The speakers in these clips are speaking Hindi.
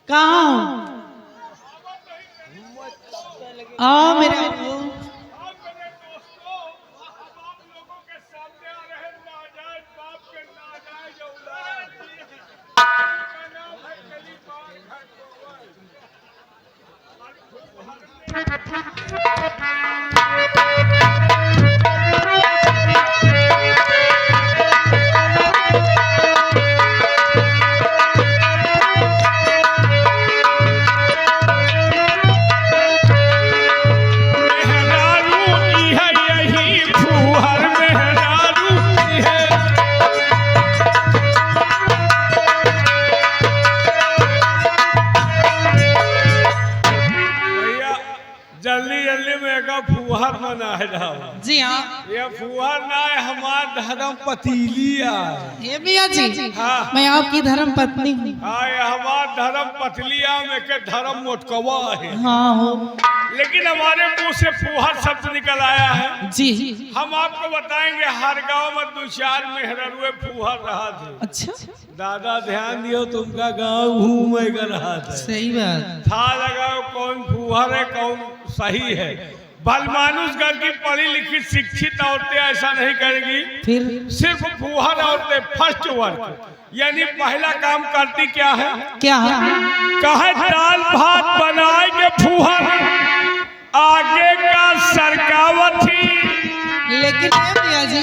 कहाँ हो? आओ मेरे फुहार मना है जी हाँ, ये फुहार ना है हमार धर्म पतीली है। ये भैया जी हाँ। मैं आपकी धर्म पत्नी हूँ। हाँ ये हमार धर्म पतलिया में के धर्म मोटकवा है। हाँ हो लेकिन हमारे मुंह से फुहार शब्द निकल आया है जी। हम आपको बताएंगे हर गांव में 2-4 मेहरुए फुहार रहा थे। अच्छा दादा ध्यान दियो तुमका गांव घूमेगा रहा था। सही बात। था लगाओ कौन फुहार है कौन सही है। भलमानुस घर की पढ़ी लिखी शिक्षित औरतें ऐसा नहीं करेंगी। फिर सिर्फ फुहार औरतें फर्स्ट वर्क यानी पहला काम करती क्या है? क्या कहे दाल भात बनाएंगे फुहार आगे का सरकावत ही। लेकिन ये भैया जी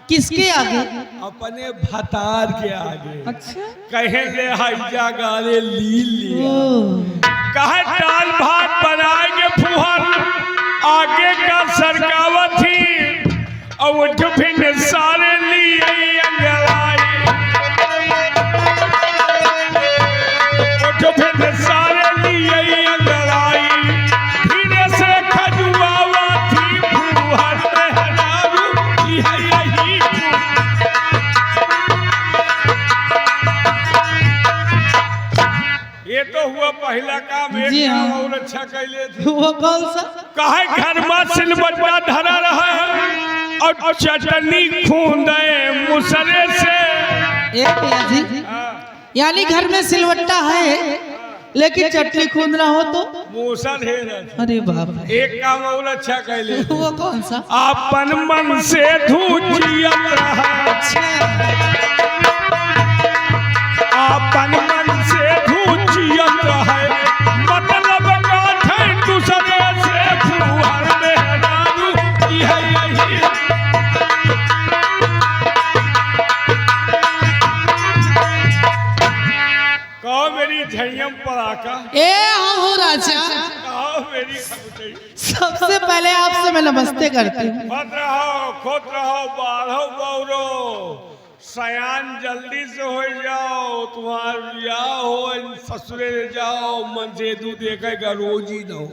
किसके आगे? अपने भतार के आगे। अच्छा कहे ले हैजा गाले ली लिया। कहे दाल भात बनाएंगे फुहार आगे का सरकावत ही और फिर सारे लिए अंगड़ाई फिर सारे लिए अंगड़ाई धीरे से खजुआवा थी फुहार में हरारू यही ये तो हुआ पहला काम। एक काम और अच्छा कैले थे। वो कौन सा? कहे घर में सिलबट्टा धरा रहा है और चटनी खूंदे मुसरे से। एक भैया जी यानी घर में सिलवट्टा है लेकिन चटनी खूंदना हो तो मूसल है। अरे बाप रे। एक काम और अच्छा कैले। वो कौन सा? अपन मन से धूजिया रहा। अपन मन से धूजिया है मतलब गाठे दूसरे से फुहार में डालू यही कहो मेरी झैयम पड़ाका। ए हो राजा। कहो मेरी खबुतई। सबसे पहले आपसे मैं नमस्ते करती हूँ। खोद रहो बाढ़ो बौरो सयान जल्दी से हो जाओ तुम्हार ब्याह हो ससुरे जाओ मन से दूध देखेगा रोज ही न हो।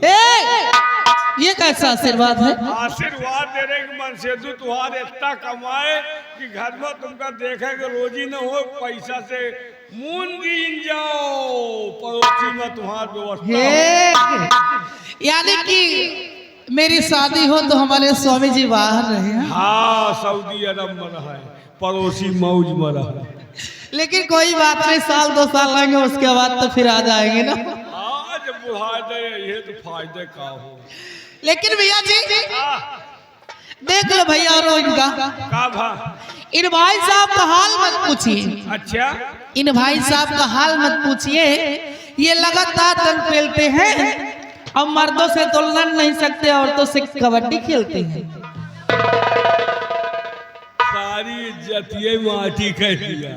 ये कैसा आशीर्वाद है? आशीर्वाद दे रहे कि मन से दूध तुम्हारे इतना कमाए कि घर में तुमका देखेगा रोज ही न हो पैसा से मून गिन जाओ पड़ोसी में तुम्हार व्यवस्था। यानी कि मेरी शादी हो तो हमारे स्वामी जी बाहर रहे। हाँ सऊदी अरब में रहा है पड़ोसी मौज में रहा। लेकिन कोई बात नहीं साल 2 साल लगेंगे उसके बाद तो फिर आ जाएंगे ना। आज बुढ़ा जाए ये तो फायदे का हो। लेकिन भैया जी देख लो भैया और इनका का भा इन भाई साहब का हाल मत पूछिए। अच्छा इन भाई साहब का हाल मत पूछिए। ये लगातार रंग पेलते हैं और मर्दों से तो लड़ नहीं सकते औरतों से कबड्डी खेलते हैं। सारी इज्जतिये माटी कर दिया।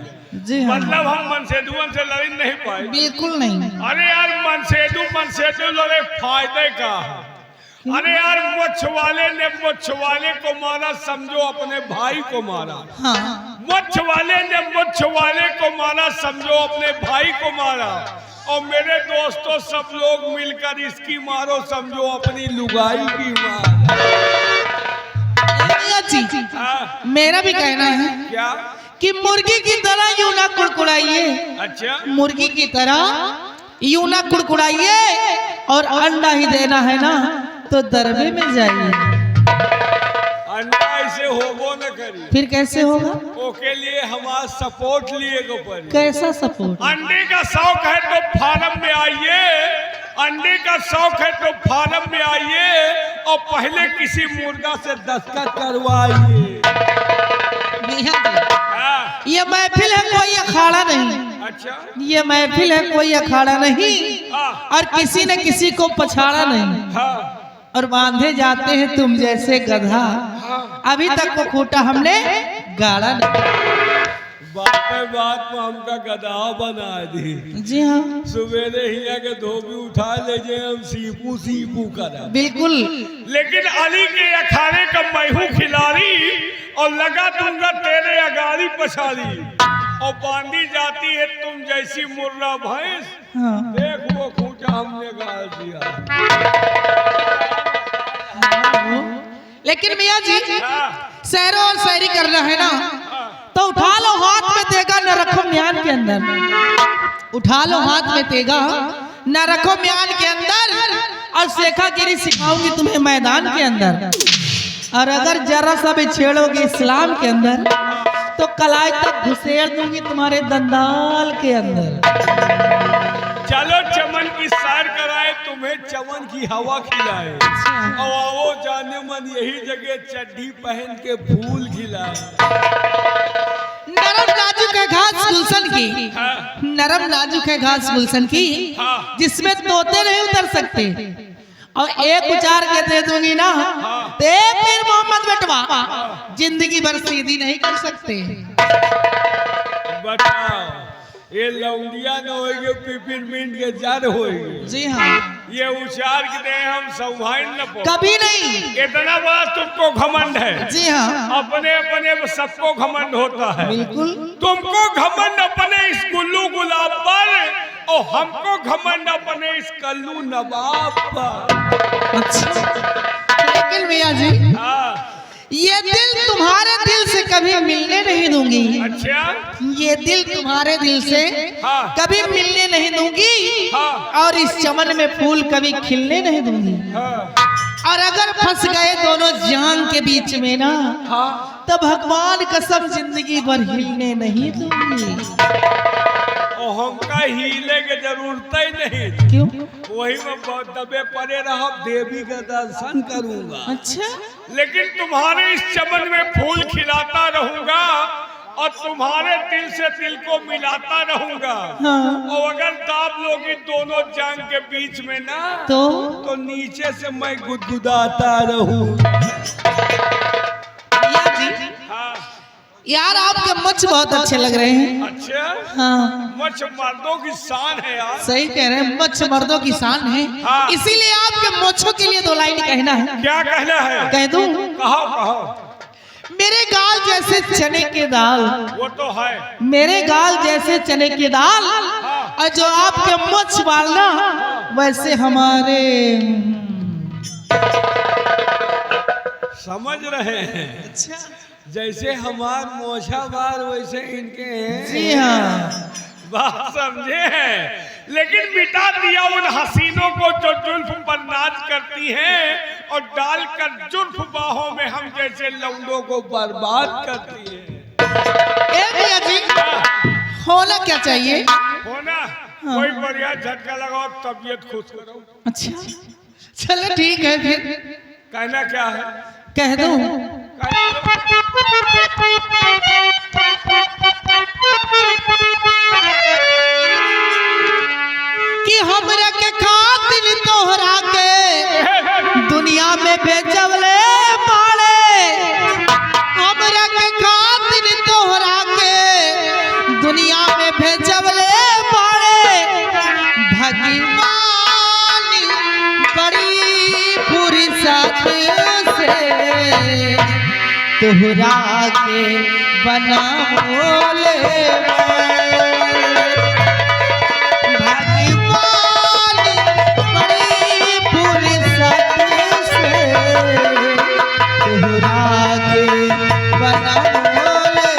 जी हाँ। मतलब हम मनसेदुअन से लड़ नहीं पाए। बिल्कुल नहीं। अरे यार मनसेदु लड़े फायदे का। अरे यार मछुआरे ने मछुआरे को मारा समझो अपने भाई को मारा। हाँ। मछुआरे ने मछुआरे को मारा समझो अपने भाई को मारा। और मेरे दोस्तों सब लोग मिलकर इसकी मारो समझो अपनी लुगाई की मार। मेरा भी कहना है क्या कि मुर्गी की तरह यूं ना कुड़कुड़ाइए। अच्छा मुर्गी की तरह यूं ना कुड़कुड़ाइए और अंडा ही देना है ना तो दरबे में जाइए। अंडा ऐसे होबो न करी। फिर कैसे होगा? ओके लिए हमारा सपोर्ट लिए को पड़ी। कैसा सपोर्ट? अंडे का शौक है तो फार्म में आइए, अंडे का शौक है तो फार्म में आइए और पहले किसी मुर्गा से दस्तखत करवाइए। हाँ। ये महफिल है, कोई अखाड़ा नहीं। अच्छा, ये महफिल है, कोई अखाड़ा नहीं, हाँ। और किसी न किसी को पछाड़ा नहीं। हाँ। और बांधे जाते हैं तुम जैसे गधा, हाँ। अभी तक वो खूंटा हमने गाड़ा नहीं। बात में हमका गधा बना दी। जी हाँ, सवेरे हिया के धोबी उठा ले जे हम सीपू सीपू करा। बिल्कुल। लेकिन अली के अखाड़े का मैहू खिलाड़ी और लगा दूंगा तेरे अगाड़ी पछाड़ी, और बांधी जाती है तुम जैसी मुर्रा भैंस। हाँ। देख वो खूंटा हमने गाड़ दिया। लेकिन मियाँ जी, हाँ। शहरों और शहरी करना है ना, तो उठा लो हाथ में तेगा, न रखो म्यान के अंदर। उठा लो हाथ में तेगा, न रखो म्यान के अंदर, और शेखागिरी सिखाऊंगी तुम्हें मैदान के अंदर। और अगर जरा सा भी छेड़ोगे इस्लाम के अंदर, तो कलाई तक घुसेड़ दूंगी तुम्हारे दंदाल के अंदर। चलो चमन की सैर कराए, तुम्हें चमन की हवा खिलाए, और आओ जाने मन यही जगह चड्डी पहन के फूल खिलाए। नरम नाजुक है घास गुलशन की, हाँ। नरम नाजुक है घास गुलशन की, हाँ। जिसमें तोते नहीं उतर सकते, और एक उचार के दे दूंगी ना, हाँ। तो फिर मोहम्मद बेटवा जिंदगी भर सीधी नहीं कर सकते। बताओ, ये लौंडिया न होएगे, पिपरमिंट के जड़ होएगे। जी हाँ, ये उचार के दे हम सौभाग्य न पो। कभी नहीं। इतना बड़ा तुमको घमंड है। जी हाँ, अपने अपने सबको घमंड होता है। बिल्कुल। तुमको घमंड अपने इस गुल्लू गुलाब पर, और हमको घमंड अपने इस कल्लू नवाब पर। अच्छा, लेकिन भैया जी, हाँ। ये दिल तुम्हारे दिल से कभी मिलने नहीं दूंगी। अच्छा, ये दिल तुम्हारे दिल से हाँ। कभी मिलने नहीं दूंगी, हाँ। और इस चमन में फूल कभी खिलने नहीं दूंगी। हाँ। और अगर फंस गए दोनों जान के बीच में ना, हाँ। तो भगवान कसम जिंदगी भर हिलने नहीं दूंगी। और हमका हिले के जरूरत ही नहीं। क्यों? वही में बहुत दबे पड़े रहा, देवी का दर्शन करूंगा। अच्छा, लेकिन तुम्हारे इस चमन में फूल खिलाता रहूंगा, और तुम्हारे दिल से दिल को मिलाता रहूंगा। हाँ। और अगर दाब लोगी दोनों जान के बीच में ना, तो नीचे से मैं गुदगुदाता रहूं। हाँ। यार आपके मुछ बहुत अच्छे लग रहे हैं। अच्छा, हाँ, मुझ मर्दों की शान है यार। सही कह रहे हैं, मुछ मर्दों की शान है। हाँ। इसीलिए आपके मुछों के लिए दो लाइन कहना है। क्या कहना है? कह दूं? कहो कहो। मेरे गाल जैसे चने की दाल, वो तो है। मेरे गाल जैसे चने की दाल, और जो आपके मुछ वालना वैसे हमारे। समझ रहे हैं? अच्छा, जैसे हमार मोछा बार वैसे इनके हैं। जी हाँ, बात समझे हैं। लेकिन मिटा दिया उन हसीनों को जो जुल्फ पर नाच करती हैं, और डालकर जुल्फ बाहों में हम जैसे लौंडों को बर्बाद करती हैं। ए भैया जी, होना क्या चाहिए? होना कोई बढ़िया झटका लगाओ, तबीयत खुश करो। अच्छा, चलो ठीक है, फिर कहना क्या है? कह दो। कि हमरा के खातिर तोहरा के दुनिया में भेजवले बाड़े, हमरा के खातिर तोहरा के दुनिया में भेजवले बाड़े। भगवान बड़ी फुर्सत से तोहरा के बनावले। भगवान बड़ी फुर्सत से तोहरा के बनावले।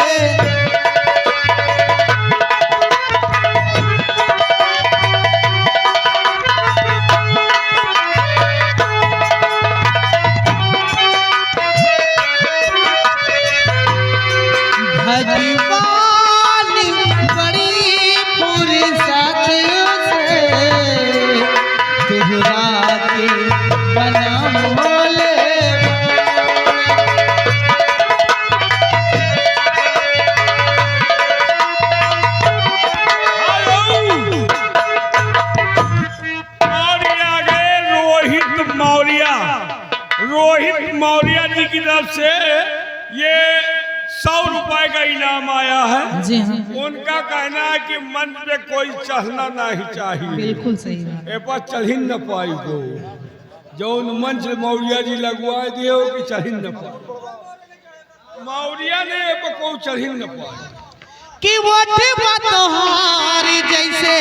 तरफ से ये 100 रुपए का इनाम आया है। जी हाँ, उनका कहना है कि मंच पे कोई चढ़ना नहीं चाहिए, बिल्कुल सही बात। ए पर चढ़ ही न पाई को जौन मंच मौर्या जी लगवा दिए हो कि चढ़ ही न पाई, मौर्या ने ए पर कोई चढ़ ही न पाई कि वो तोहारी जैसे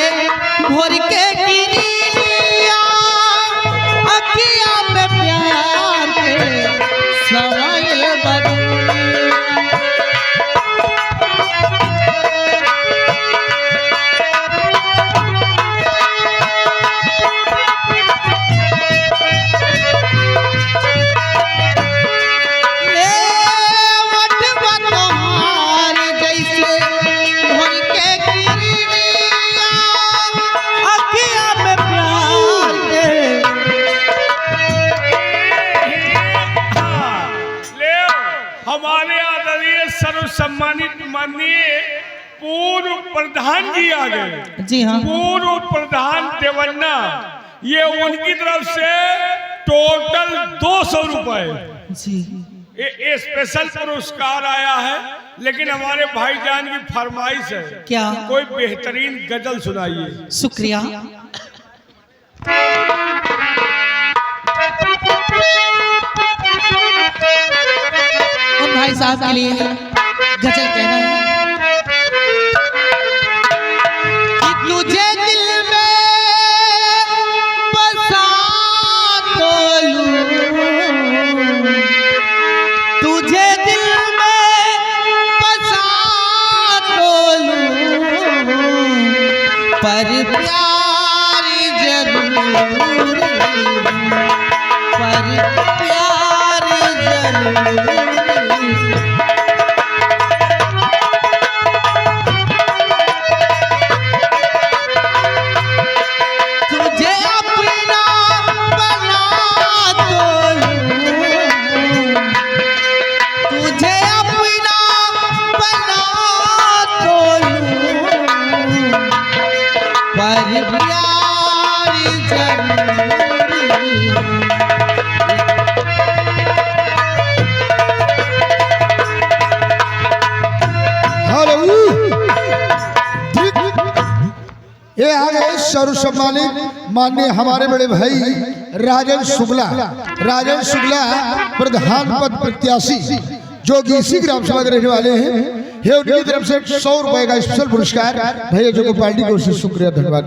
भोर के किरिया अखिया में प्यार के सवाल बदलिया। सम्मानित माननीय पूर्व प्रधान जी आ गए। जी हाँ, पूर्व प्रधान देवन्ना, ये उनकी तरफ से टोटल 200 रुपए जी ये स्पेशल पुरस्कार आया है। लेकिन हमारे भाईजान की फरमाइश है, क्या? कोई बेहतरीन गजल सुनाइए। शुक्रिया। उन भाई साहब के लिए गजल कहना है कि तुझे दिल में बसा तो लूं, तुझे दिल में बसा तो लूं, पर प्यार जरूर, पर प्यार जरूर। ये आ गए सर्व सम्मानित माननीय हमारे बड़े भाई राजन शुक्ला, राजन शुक्ला प्रधान पद प्रत्याशी जो कि इसी ग्राम सभा के रहने वाले हैं। ये उनकी तरफ से 100 रुपए का स्पेशल पुरस्कार भैया जो को पार्टी को से शुक्रिया धन्यवाद।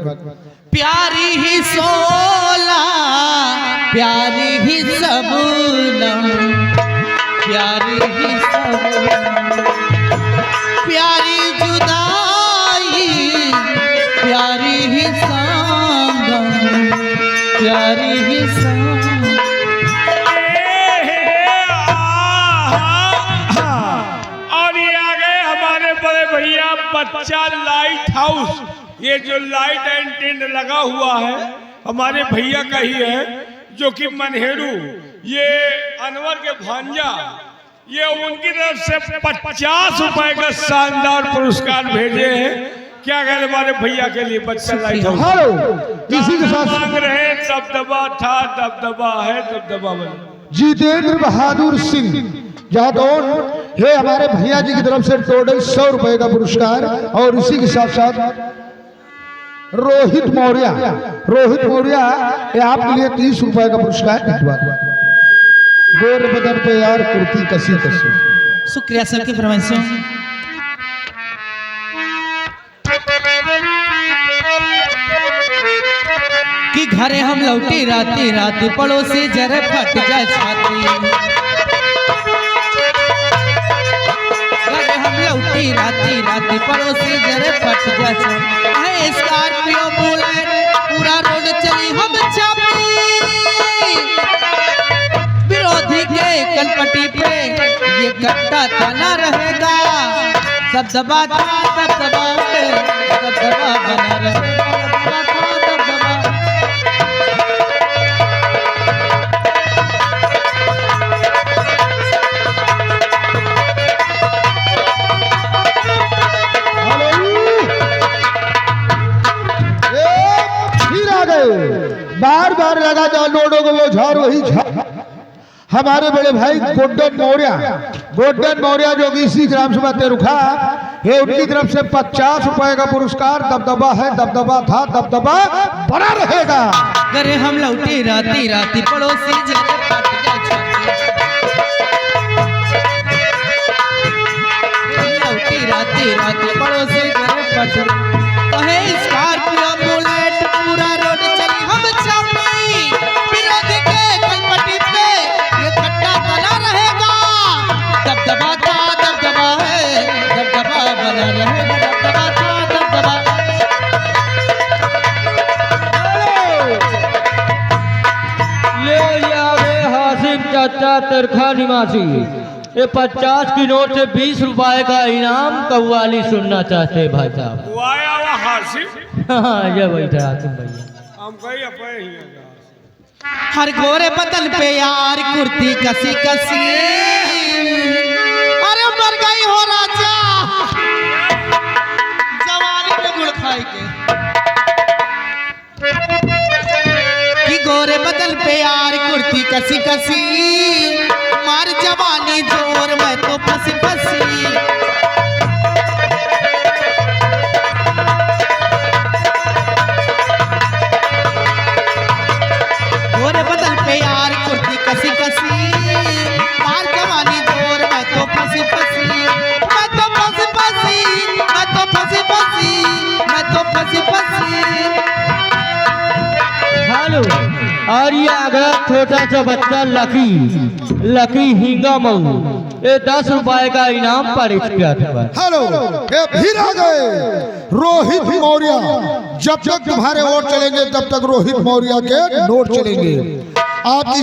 प्यारी ही सोला, प्यारी ही सबनम, प्यारी ही सबनम, प्यारी जुदाई, प्यारी ही संगम, प्यारी ही संगम। और ये आ गए हमारे बड़े भैया बच्चा लाइट हाउस। ये जो लाइट एंड टेंट लगा हुआ है हमारे भैया का ही है, जो कि मनहेरू, ये अनवर के भांजा, ये उनकी तरफ से 50 रुपए का शानदार पुरस्कार भेजे हैं। क्या कहें हमारे भैया के लिए बच्चा लाइट हाउस इसी के साथ मांग रहे हैं, दबदबा था दबदबा है दबदबा बना। जितेंद्र बहादुर सिंह जादौन, ये हमारे भैया जी की तरफ से टोटल 100 रुपए का पुरस्कार। और इसी के साथ साथ रोहित मौर्य, रोहित मौर्य ये आपके लिए 30 रुपए का पुरस्कार। गोर बदन पे यार कुर्ती कसी कसी। शुक्रिया सर की फरमाइशों। कि घरे हम लौटी राती राती पड़ोसी जरे फट जाए छाती, घरे हम लौटी राती राती पड़ोसी जरे फट जाए छाती। स्कॉर्पियो बुलेट पूरा रोड चली हम चापी, विरोधी के कलपटी पे ये कट्टा तना रहेगा, दबदबा था दबदबा दबदबा बना रहेगा, दबदबा था दबदबा। बार बार लगा जा नोटों को वो झाड़ वही झाड़। हमारे बड़े भाई गोल्डन मौर्य जो कि इसी ग्राम सभा तेरुखा है, उनकी तरफ से 50 रुपए का पुरस्कार। दबदबा है, दबदबा था, दबदबा बना रहेगा। करे हम लौटे राती राती पड़ोसी जगह पाटिया लौटी राती राती पड़ोसी जगह पाटिया कहे स्कॉर्पियो बुलेट पूरा रोड चली हम चापी विरोध के कलपटी पे ये खट्टा बना रहेगा। दबदबा था दबदबा है, दबदबा बना रहेगा। दबदबा था दबदबा ले आवे हासिम चाचा तरखा निवासी, ये 50 की नोट से 20 रुपए का इनाम कव्वाली सुनना चाहते भाई साहब। वो आया हुआ हासिम, हाँ ये बैठा हासिम भैया। हम कहीं अपने ही हैं। हर गोरे बदन पे यार कुर्ती कसी कसी, अरे मर गई हो राजा जवानी में गुड़ खाई के। कि गोरे बदन पे यार कुर्ती कसी कसी, मार जवानी जोर मैं तो फसी फसी। गोरे बदल पे यार कुर्ती कसी कसी, मार जवानी जोर मैं तो फसी फसी। मैं तो फसी फसी, मैं तो फसी फसी, मैं तो फसी फसी। हेलो, और ये आ गया छोटा सा बच्चा लकी हींगा मऊ, ये 10 रुपए का इनाम पारित किया था। हेलो, ये फिर आ गए रोहित मौर्य। जब तक तुम्हारे वोट चलेंगे तब तक रोहित मौर्य के नोट चलेंगे। आपकी